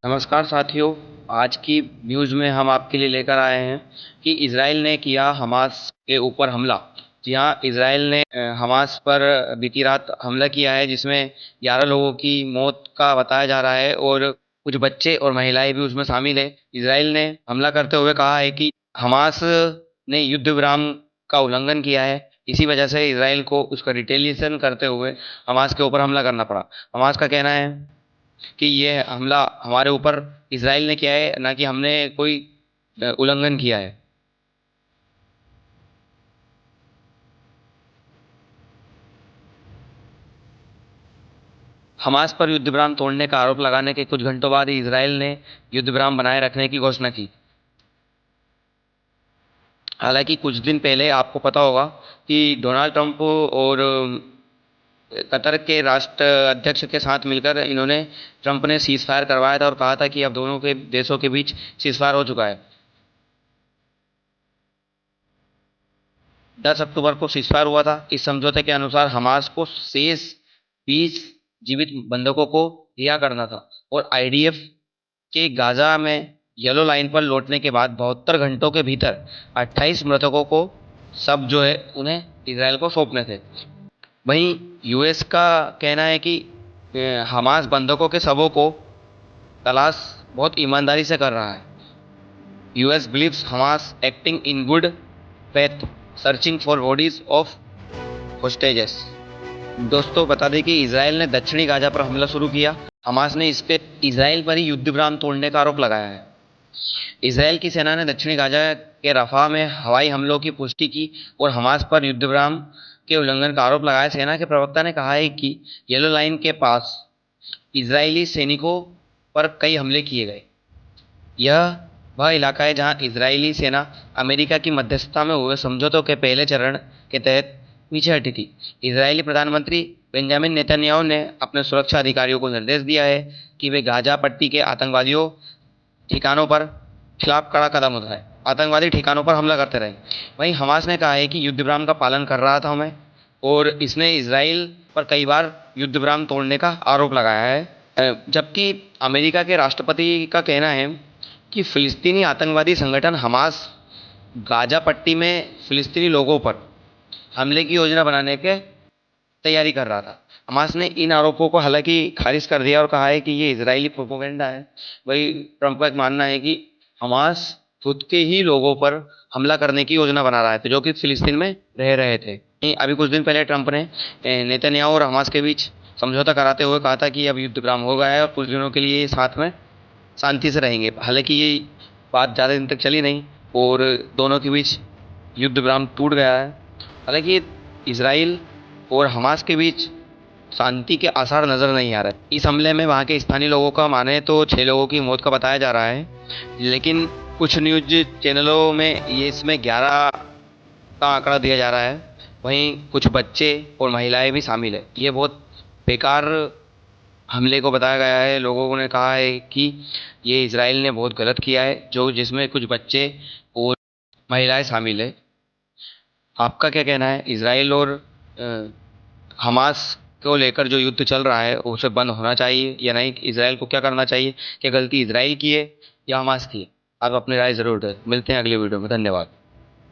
नमस्कार साथियों। आज की न्यूज़ में हम आपके लिए लेकर आए हैं कि इजराइल ने किया हमास के ऊपर हमला। जी हाँ, इजराइल ने हमास पर बीती रात हमला किया है, जिसमें 11 लोगों की मौत का बताया जा रहा है और कुछ बच्चे और महिलाएं भी उसमें शामिल है। इजराइल ने हमला करते हुए कहा है कि हमास ने युद्ध विराम का उल्लंघन किया है। इसी वजह से इजराइल को उसका रिटेलिएशन करते हुए हमास के ऊपर हमला करना पड़ा। हमास का कहना है कि ये हमला हमारे ऊपर इजराइल ने किया है, ना कि हमने कोई उल्लंघन किया है। हमास पर युद्ध विराम तोड़ने का आरोप लगाने के कुछ घंटों बाद ही इजराइल ने युद्ध विराम बनाए रखने की घोषणा की। हालांकि कुछ दिन पहले आपको पता होगा कि डोनाल्ड ट्रंप और कतर के राष्ट्र अध्यक्ष के साथ मिलकर ट्रंप ने सीज फायर करवाया था और कहा था कि अब दोनों के देशों के बीच सीज फायर हो चुका है। 10 अक्टूबर को सीजफायर हुआ था। इस समझौते के अनुसार हमास को शेष 20 जीवित बंधकों को रिहा करना था और आईडीएफ के गाजा में येलो लाइन पर लौटने के बाद 72 घंटों के भीतर 28 मृतकों को सब जो है उन्हें इसराइल को सौंपने थे। वहीं यूएस का कहना है कि हमास बंधकों के शवों को तलाश बहुत ईमानदारी से कर रहा है। US believes Hamas acting in good faith searching for bodies of hostages. दोस्तों, बता दें कि इसराइल ने दक्षिणी गाजा पर हमला शुरू किया। हमास ने इस पे इसराइल पर ही युद्ध विराम तोड़ने का आरोप लगाया है। इसराइल की सेना ने दक्षिणी गाजा के रफा में हवाई हमलों की पुष्टि की और हमास पर युद्ध विराम के उल्लंघन का आरोप लगाया। सेना के प्रवक्ता ने कहा है कि येलो लाइन के पास इजरायली सैनिकों पर कई हमले किए गए। यह वह इलाका है जहां इजरायली सेना अमेरिका की मध्यस्थता में हुए समझौतों के पहले चरण के तहत पीछे हटी थी। इजरायली प्रधानमंत्री बेंजामिन नेतन्याहू ने अपने सुरक्षा अधिकारियों को निर्देश दिया है कि वे गाजा पट्टी के आतंकवादियों ठिकानों पर खिलाफ कड़ा कदम उठाए, आतंकवादी ठिकानों पर हमला करते रहे। वहीं हमास ने कहा है कि युद्ध विराम का पालन कर रहा था मैं, और इसने इसराइल पर कई बार युद्ध विराम तोड़ने का आरोप लगाया है। जबकि अमेरिका के राष्ट्रपति का कहना है कि फिलिस्तीनी आतंकवादी संगठन हमास गाजा पट्टी में फिलिस्तीनी लोगों पर हमले की योजना बनाने के तैयारी कर रहा था। हमास ने इन आरोपों को हालांकि खारिज कर दिया और कहा है कि ये इजरायली प्रोपेगेंडा है। वही ट्रंप का एक मानना है कि हमास खुद के ही लोगों पर हमला करने की योजना बना रहा है, जो कि फिलिस्तीन में रह रहे थे। अभी कुछ दिन पहले ट्रंप ने नेतन्याहू और हमास के बीच समझौता कराते हुए कहा था कि अब युद्ध विराम हो गया है और कुछ दिनों के लिए साथ में शांति से रहेंगे। हालांकि ये बात ज़्यादा दिन तक चली नहीं और दोनों के बीच युद्ध विराम टूट गया है। हालांकि इसराइल और हमास के बीच शांति के आसार नजर नहीं आ रहे। इस हमले में वहाँ के स्थानीय लोगों का माने तो 6 लोगों की मौत का बताया जा रहा है, लेकिन कुछ न्यूज चैनलों में ये इसमें 11 का आंकड़ा दिया जा रहा है। वहीं कुछ बच्चे और महिलाएं भी शामिल है। ये बहुत बेकार हमले को बताया गया है। लोगों ने कहा है कि ये इसराइल ने बहुत गलत किया है, जो जिसमें कुछ बच्चे और महिलाएं शामिल है। आपका क्या कहना है? इसराइल और हमास को लेकर जो युद्ध चल रहा है उसे बंद होना चाहिए या नहीं? इसराइल को क्या करना चाहिए? क्या गलती इसराइल की है या हमास की है? आप अपनी राय जरूर दें। मिलते हैं अगली वीडियो में। धन्यवाद।